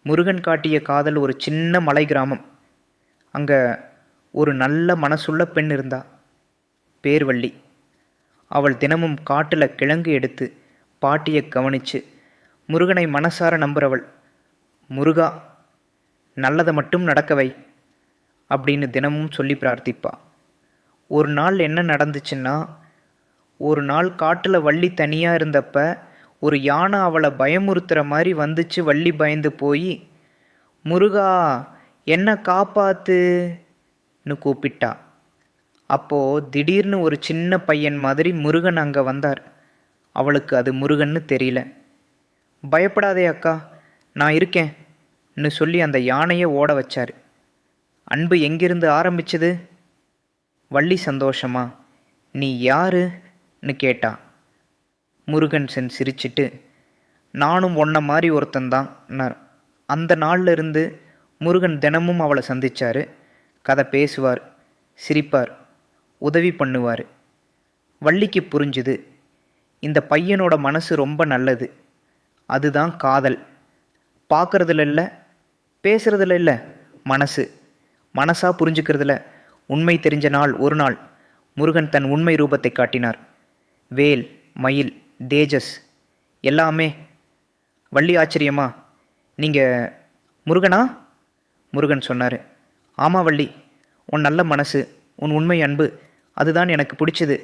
முருகன் காட்டிய காதல் ஒரு சின்ன மலை கிராமம். அங்கே ஒரு நல்ல மனசுள்ள பெண் இருந்தா. பேர் வள்ளி. அவள் தினமும் காட்டில் கிழங்கு எடுத்து பாட்டியை கவனிச்சு முருகனை மனசார நம்புறவள். முருகா, நல்லதை மட்டும் நடக்க வை அப்படின்னு தினமும் சொல்லி பிரார்த்திப்பா. ஒரு நாள் என்ன நடந்துச்சுன்னா, ஒரு நாள் காட்டில் வள்ளி தனியாக இருந்தப்ப ஒரு யானை அவளை பயமுறுத்துகிற மாதிரி வந்துச்சு. வள்ளி பயந்து போய், முருகா என்ன காப்பாத்துன்னு கூப்பிட்டா. அப்போது திடீர்னு ஒரு சின்ன பையன் மாதிரி முருகன் அங்கே வந்தார். அவளுக்கு அது முருகன்னு தெரியல. பயப்படாதே அக்கா, நான் இருக்கேன்னு சொல்லி அந்த யானையை ஓட வச்சார். அன்பு எங்கிருந்து ஆரம்பிச்சது? வள்ளி சந்தோஷமா, நீ யாருன்னு கேட்டா. முருகன் சிரிச்சிட்டு, நானும் உன்ன மாதிரி ஒருத்தன்தான்னார். அந்த நாள்ல இருந்து முருகன் தினமும் அவளை சந்திச்சார். கதை பேசுவார், சிரிப்பார், உதவி பண்ணுவார். வள்ளிக்கு புரிஞ்சுது, இந்த பையனோட மனசு ரொம்ப நல்லது. அதுதான் காதல். பார்க்கறதுல இல்லை, பேசுறதுல இல்லை, மனசா புரிஞ்சுக்கிறதுல. உண்மை தெரிஞ்ச நாள் ஒரு நாள் முருகன் தன் உண்மை ரூபத்தை காட்டினார். வேல், மயில், தேஜஸ் எல்லாமே. வள்ளி ஆச்சரியமா, நீங்கள் முருகனா? முருகன் சொன்னார், ஆமாம் வள்ளி, உன் நல்ல மனசு, உன் உண்மை அன்பு, அதுதான் எனக்கு பிடிச்சது.